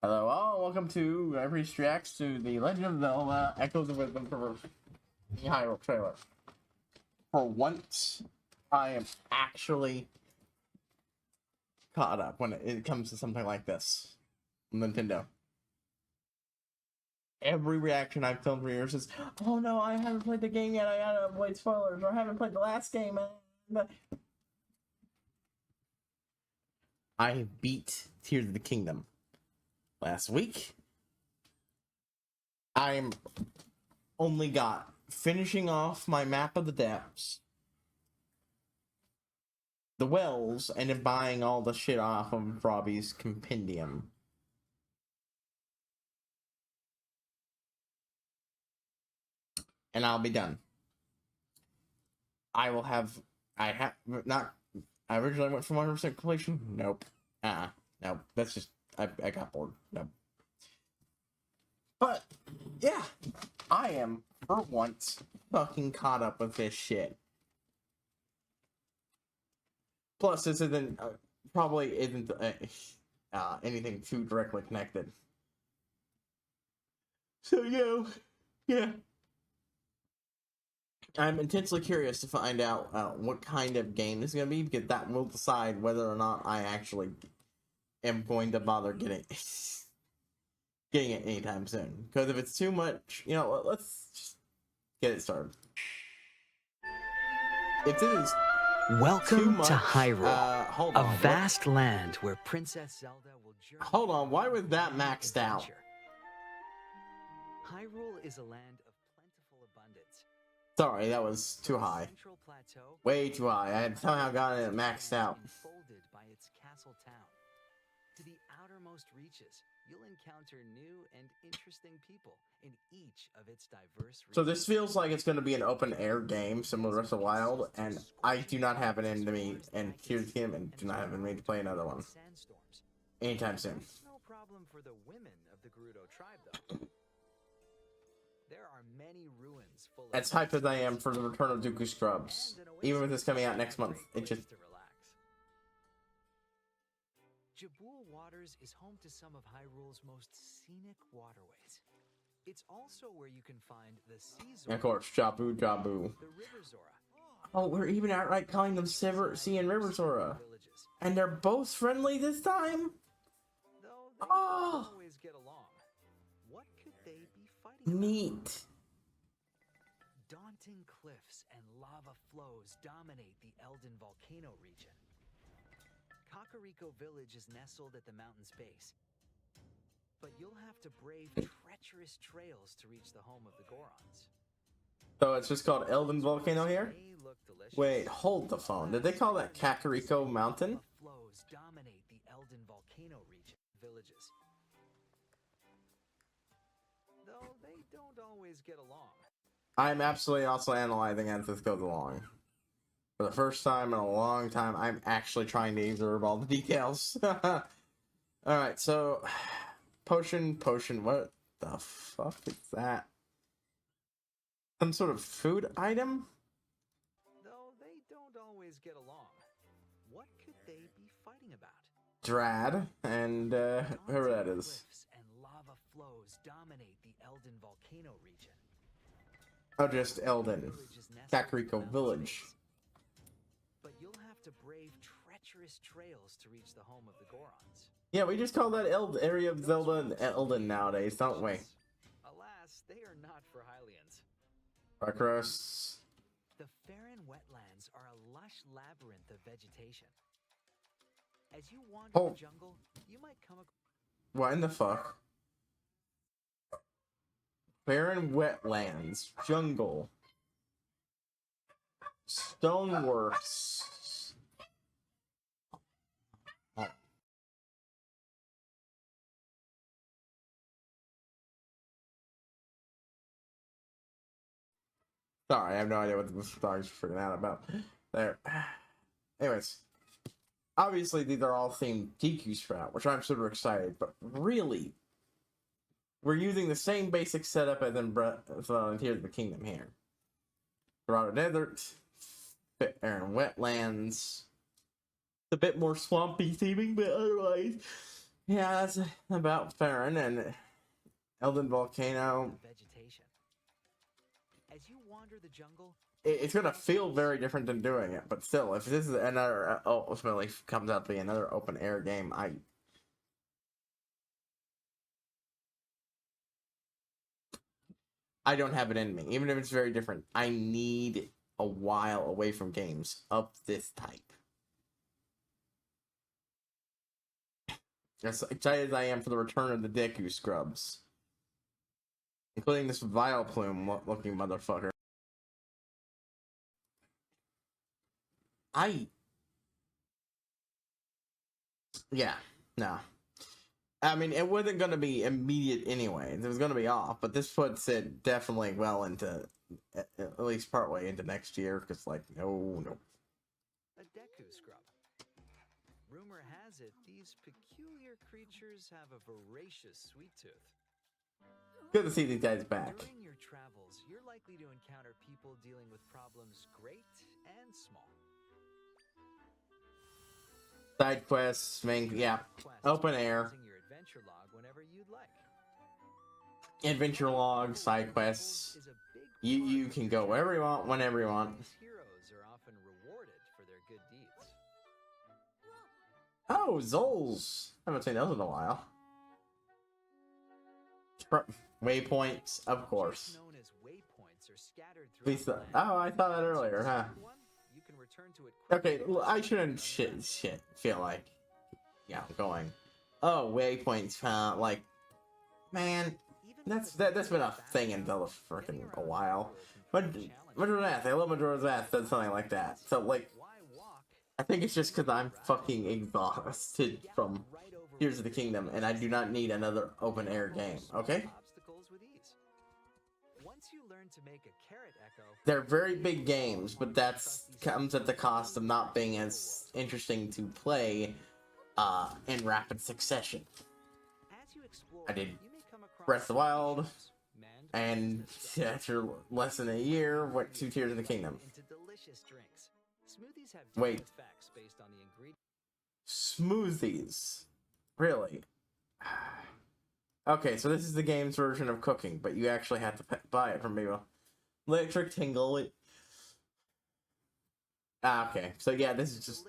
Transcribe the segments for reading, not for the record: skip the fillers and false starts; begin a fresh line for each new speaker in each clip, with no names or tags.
Hello all, welcome to HighPriest reacts to the Legend of Zelda Echoes of Wisdom for the Hyrule trailer. For once, I am actually caught up when it comes to something like this. Nintendo. Every reaction I've filmed for years is, oh no, I haven't played the game yet, I gotta avoid spoilers, or I haven't played the last game. I beat Tears of the Kingdom last week. I'm only got finishing off my map of the depths, the wells, and then buying all the shit off of Robbie's compendium. And I'll be done. I originally went for 100% completion. Nope. Nope. That's just, I got bored. Nope. But, yeah. I am, for once, fucking caught up with this shit. Plus, this isn't, probably isn't anything too directly connected. So, yeah. I'm intensely curious to find out what kind of game this is going to be, because that will decide whether or not I actually am going to bother getting it anytime soon. Because if it's too much, let's just get it started. If this is
Welcome
much,
to Hyrule,
a
vast land where Princess Zelda will journey.
Hold on, why was that maxed out?
Hyrule is a land of plentiful abundance.
Sorry, that was too high. Way too high. I had somehow gotten it maxed out.
Folded by its castle town. To the outermost reaches, you'll encounter new and interesting people in each of its diverse regions.
So this feels like it's going to be an open air game similar to Breath of the Wild, and I do not have it in me and Tears of the Kingdom, and do not have it in me to play another one anytime soon.
No problem for the women of the Gerudo tribe, though. There are many ruins full of
As hyped as I am for the return of Dooku Scrubs, even with this coming out next month, it just...
Jabul Waters is home to some of Hyrule's most scenic waterways. It's also where you can find the Sea Zora.
Of course, Jabu.
The River Zora.
Oh, we're even outright calling them Sea and River Zora. And they're both friendly this time?
Though they don't always get along. What could they be fighting about?
Neat.
Daunting cliffs and lava flows dominate the Elden Volcano region. Kakariko Village is nestled at the mountain's base, but you'll have to brave treacherous trails to reach the home of the Gorons.
So it's just called Elden Volcano here? Wait, hold the phone. Did they call that Kakariko Mountain?
Flows dominate the Elden Volcano region villages. Though they don't always get along.
I'm absolutely also analyzing as this goes along. For the first time in a long time, I'm actually trying to observe all the details. Alright, so... Potion, what the fuck is that? Some sort of food item?
Though they don't always get along. What could they be fighting about?
Drad, and whoever that is.
Cliffs and lava flows dominate the Elden Volcano region.
Oh, just Elden. Kakariko Village.
But you'll have to brave treacherous trails to reach the home of the Gorons.
Yeah, we just call that area of Zelda Elden nowadays, don't we?
Alas, they are not for Hylians.
Across.
The Faron wetlands are a lush labyrinth of vegetation. As you wander the jungle, you might come across...
What in the fuck? Barren wetlands, jungle, stoneworks. Sorry, I have no idea what the stars are figuring out about there. Anyways, obviously these are all themed DQs for out, which I'm super excited, but really, we're using the same basic setup as in Tears of the Kingdom here. Dorado Desert, barren wetlands, a bit more swampy theming, but otherwise, Yeah, that's about Farron and Elden Volcano.
Vegetation. As you wander the jungle,
It's gonna feel very different than doing it, but still, if this is another ultimately comes out to be another open air game, I don't have it in me. Even if it's very different, I need a while away from games of this type. As excited as I am for the return of the Deku Scrubs, including this vile plume looking motherfucker. Yeah, no. I mean, it wasn't going to be immediate anyway. It was going to be off, but this puts it definitely well into, at least partway into next year, because, like, no.
a Deku scrub. Rumor has it these peculiar creatures have a voracious sweet tooth.
Good to see these guys back.
During your travels, you're likely to encounter people dealing with problems great and small.
Side quests, yeah. Open air.
Your adventure log whenever you'd like.
Adventure log, side quests. You can go wherever you want, whenever you want.
Heroes are often rewarded for their good deeds.
Oh, Zols. I haven't seen those in a while. Waypoints, of course.
Known as waypoints are scattered throughout the land.
Oh, I thought that earlier, huh?
You can return to it
Okay, I shouldn't feel like, yeah, going. Oh, waypoints, like, man, that's been a thing in Zelda for freaking a while. But Majora's Mask, I love Majora's Mask, does something like that. So, like, I think it's just because I'm fucking exhausted from Tears of the Kingdom, and I do not need another open air game. Okay? They're very big games, but that's comes at the cost of not being as interesting to play in rapid succession. I did Breath of the Wild, and after less than a year, went to Tears of the Kingdom. Wait. Smoothies? Really? Okay, so this is the game's version of cooking, but you actually have to buy it from people. Electric Tingle. Okay, so yeah, this is just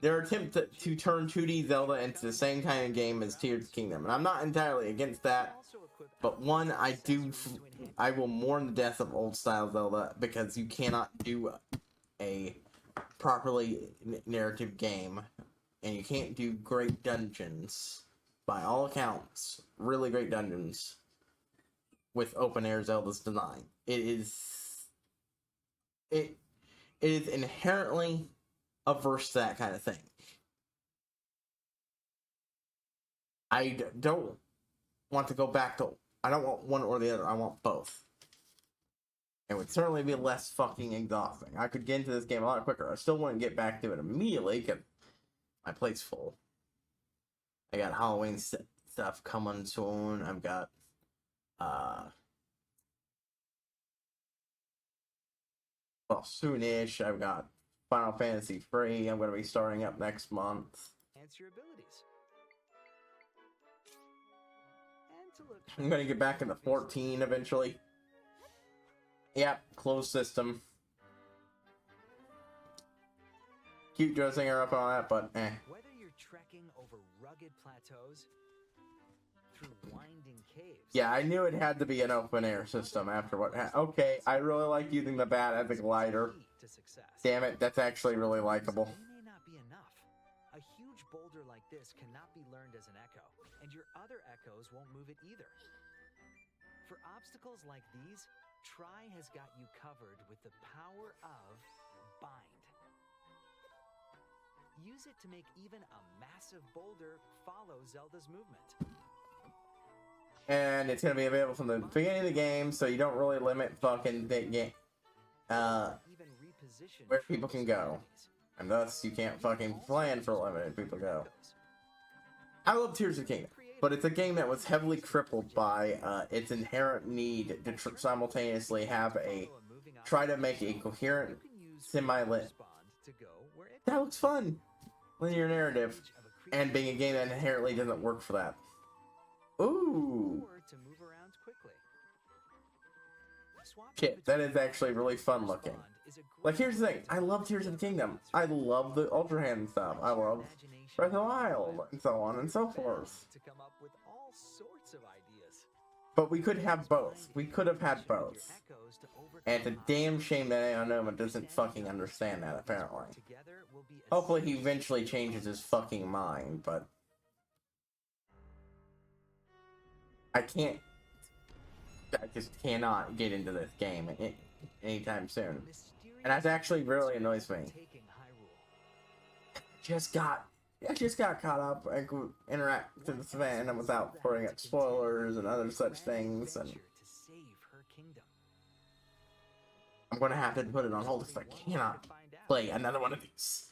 their attempt to turn 2D Zelda into the same kind of game as Tears of the Kingdom, and I'm not entirely against that. But one, I will mourn the death of old style Zelda because you cannot do a properly narrative game, and you can't do great dungeons. By all accounts, really great dungeons with open air Zelda's design. It is inherently averse to that kind of thing. I don't want to go back to. I don't want one or the other. I want both. It would certainly be less fucking exhausting. I could get into this game a lot quicker. I still wouldn't get back to it immediately because my plate's full. I got Halloween stuff coming soon. I've got well, soonish. I've got Final Fantasy 3. I'm going to be starting up next month.
Enhance your abilities.
I'm going to get back into 14 eventually. Yep, closed system. Cute dressing her up on that, but eh.
Whether you're trekking over rugged plateaus, through winding caves.
Yeah, I knew it had to be an open air system after what okay, I really like using the bat as a glider. Damn it, that's actually really likable.
May not be enough. A huge boulder like this cannot be learned as an echo, and your other echoes won't move it either. For obstacles like these, Tri has got you covered with the power of Bind. Use it to make even a massive boulder follow Zelda's movement.
And it's going to be available from the beginning of the game, so you don't really limit fucking the game, where people can go. And thus, you can't fucking plan for limited people go. I love Tears of the Kingdom, but it's a game that was heavily crippled by its inherent need to simultaneously have try to make a coherent semi-lit. That looks fun. linear narrative and being a game that inherently doesn't work for that. Ooh.
Or to move around quickly.
Shit, that is actually really fun looking. Like, here's the thing. I love Tears of the Kingdom. I love the Ultra Hand stuff. I love Breath of the Wild, and so on and so forth.
To come up with all sorts of ideas.
But we could have both. We could have had both. And it's a damn shame that Aonuma doesn't fucking understand that, apparently. Hopefully he eventually changes his fucking mind, but... I just cannot get into this game anytime soon. And that actually really annoys me. I just got caught up and could interact with the fandom without putting up spoilers and other such things, and I'm gonna have to put it on hold because I cannot play another one of these.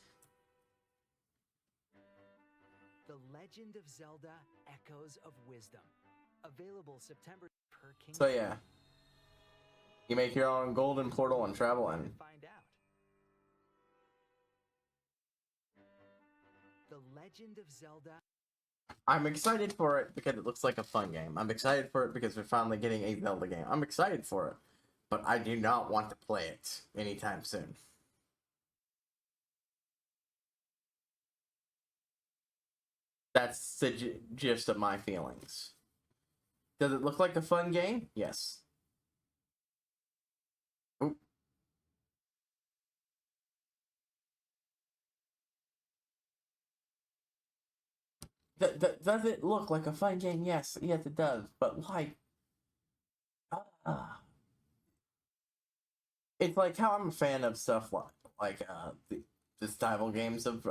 The Legend of Zelda: Echoes of Wisdom. Available September per Kingdom.
So yeah, you make your own golden portal and travel in.
Find out. The Legend of Zelda.
I'm excited for it because it looks like a fun game. I'm excited for it because we're finally getting a Zelda game. I'm excited for it, but I do not want to play it anytime soon. That's the gist of my feelings. Does it look like a fun game? Yes. Oop. Does it look like a fun game? Yes. Yes, it does. But, like... it's like how I'm a fan of stuff like the style games of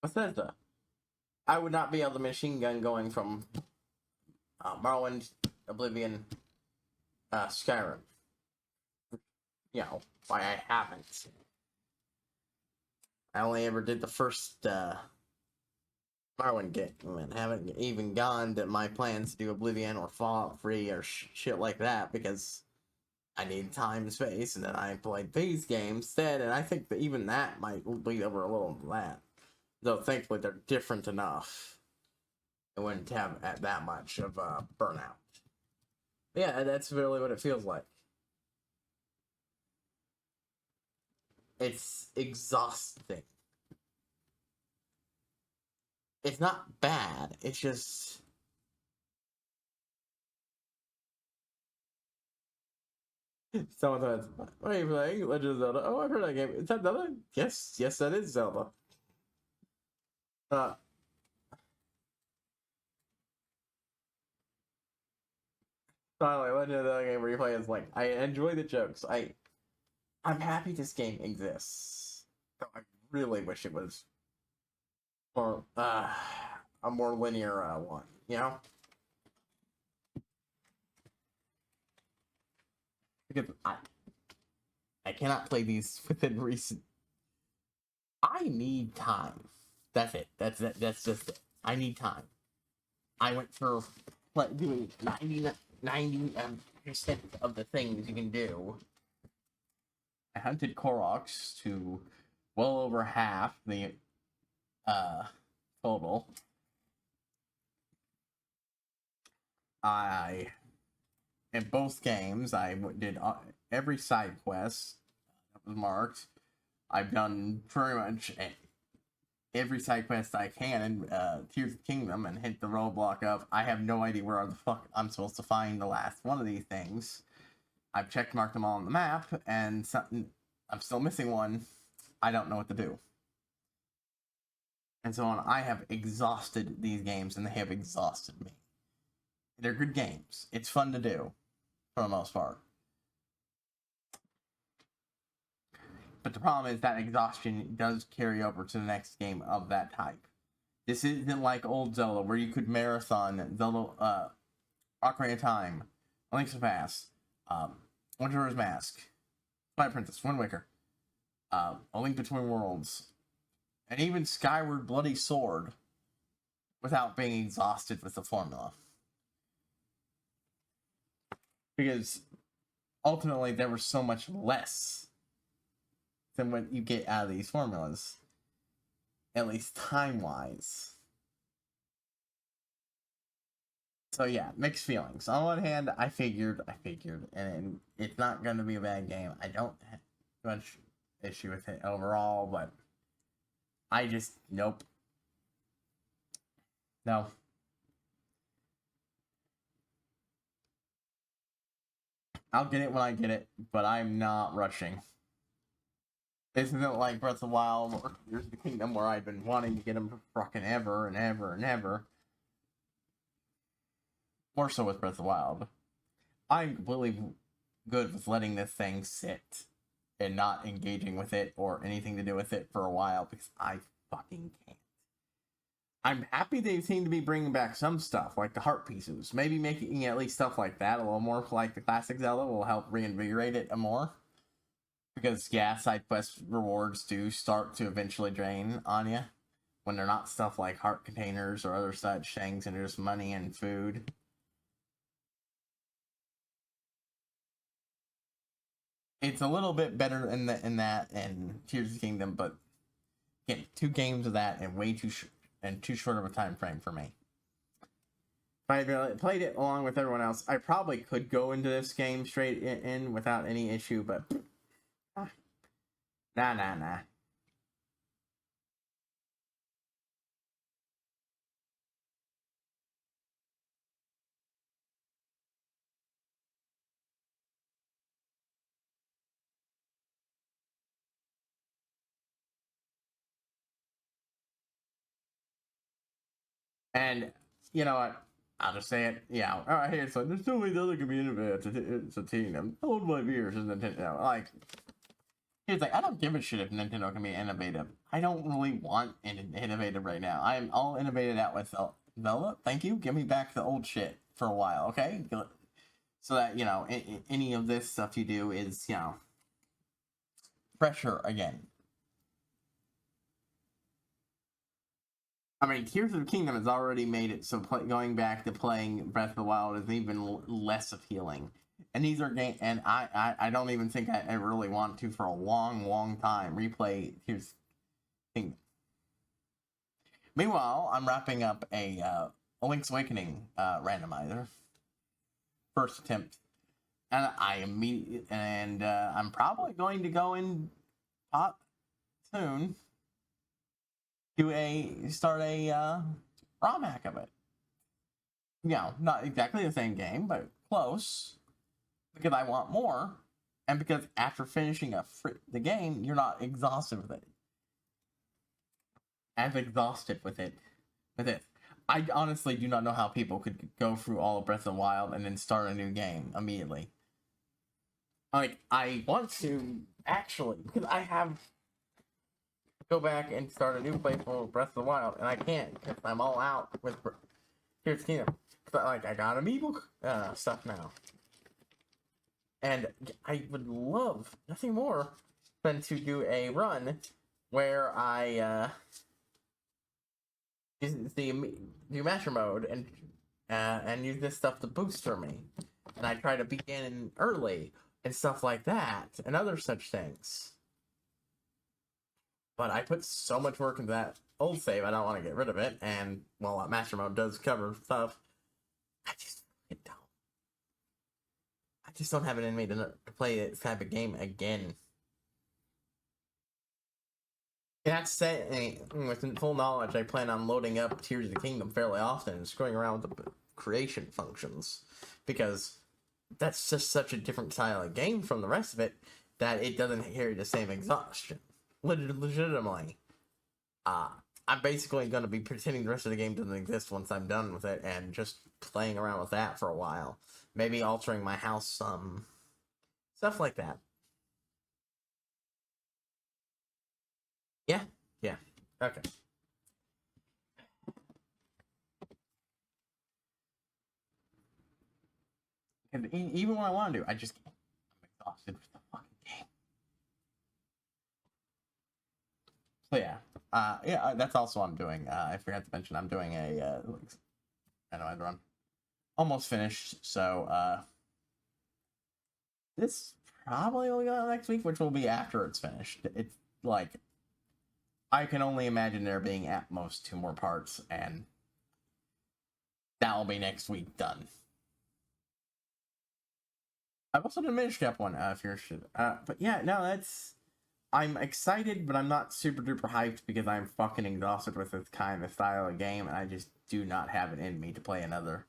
Bethesda. I would not be able to machine gun going from Morrowind, Oblivion, Skyrim. You know, why I haven't. I only ever did the first Morrowind game and haven't even gone to my plans to do Oblivion or Fallout 3 or shit like that because I need time and space, and then I played these games instead, and I think that even that might bleed over a little into that. Though thankfully they're different enough. It wouldn't have that much of a burnout. Yeah, that's really what it feels like. It's exhausting. It's not bad, it's just... Someone says, "What are you playing? Legend of Zelda." Oh, I've heard that game. Is that Zelda? Yes, yes, that is Zelda. Finally, Legend of Zelda game where you play as Link. I enjoy the jokes. I'm happy this game exists. I really wish it was more a more linear one. You know, because I cannot play these within recent. I need time. That's it. That's just it. I need time. I went for doing 90% of the things you can do. I hunted Koroks to well over half the total. In both games, I did every side quest that was marked. I've done pretty much every side quest I can in Tears of the Kingdom and hit the roadblock of I have no idea where the fuck I'm supposed to find the last one of these things. I've checkmarked them all on the map, and I'm still missing one. I don't know what to do. And so on. I have exhausted these games, and they have exhausted me. They're good games. It's fun to do, for the most part. But the problem is that exhaustion does carry over to the next game of that type. This isn't like old Zelda, where you could marathon Zelda, Ocarina of Time, A Link's Past, Majora's Mask, Twilight Princess, Wind Waker, A Link Between Worlds, and even Skyward Bloody Sword, without being exhausted with the formula. Because ultimately there was so much less than what you get out of these formulas. at least time-wise. So yeah, mixed feelings. On one hand, I figured, and it's not going to be a bad game. I don't have much issue with it overall, but I just, nope. No. I'll get it when I get it, but I'm not rushing. This isn't like Breath of the Wild or Tears of the Kingdom where I've been wanting to get them for fucking ever and ever and ever. More so with Breath of the Wild. I'm completely good with letting this thing sit and not engaging with it or anything to do with it for a while because I fucking can't. I'm happy they seem to be bringing back some stuff, like the heart pieces. Maybe making at least stuff like that a little more like the classic Zelda will help reinvigorate it more. Because, yeah, side quest rewards do start to eventually drain on you when they're not stuff like heart containers or other such things and just money and food. It's a little bit better in that and Tears of the Kingdom, but again, 2 games of that and way too too short of a time frame for me. If I had played it along with everyone else, I probably could go into this game straight in without any issue, but nah. And you know what? I'll just say it. Yeah. All right. Here, so there's so many other communities. It's a team. I'm hold my beers and Nintendo. Like, here's like, I don't give a shit if Nintendo can be innovative. I don't really want innovative right now. I'm all innovated out with Zelda. Thank you. Give me back the old shit for a while, okay? So that any of this stuff you do is pressure again. I mean, Tears of the Kingdom has already made it so going back to playing Breath of the Wild is even less appealing. And these are games, and I don't even think I really want to for a long time replay Tears of the Kingdom. Meanwhile, I'm wrapping up a Link's Awakening randomizer, first attempt, and I'm probably going to go in pot soon to start a ROM hack of it. Not exactly the same game, but close, because I want more, and because after finishing the game, you're not exhausted with it. As exhausted with it. I honestly do not know how people could go through all of Breath of the Wild and then start a new game immediately. Like, I want to actually, because I have go back and start a new playthrough of Breath of the Wild, and I can't because I'm all out with Tears of the Kingdom. Like, I got amiibo stuff now, and I would love nothing more than to do a run where I do master mode and use this stuff to boost for me, and I try to begin early and stuff like that, and other such things. But I put so much work into that old save, I don't want to get rid of it. And while Master Mode does cover stuff, I just don't have it in me to play this type of game again. And that's saying, with full knowledge, I plan on loading up Tears of the Kingdom fairly often and screwing around with the creation functions. Because that's just such a different style of game from the rest of it that it doesn't carry the same exhaustion. Legitimately. I'm basically going to be pretending the rest of the game doesn't exist once I'm done with it and just playing around with that for a while. Maybe altering my house some. Stuff like that. Yeah. Okay. And even when I want to do, I just can't. I'm exhausted with the fucking game. So yeah, that's also what I'm doing. I forgot to mention I'm doing a randomizer run. Almost finished, so this probably will go out next week, which will be after it's finished. It's like I can only imagine there being at most 2 more parts, and that'll be next week done. I've also done a Minish Cap one, if you're interested. But yeah, no, that's... I'm excited, but I'm not super duper hyped because I'm fucking exhausted with this kind of style of game, and I just do not have it in me to play another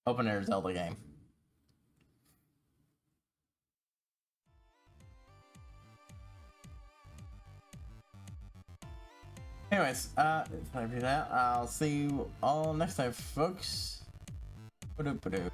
open air Zelda game. Anyways, I'll see you all next time, folks. Ba-do-ba-do.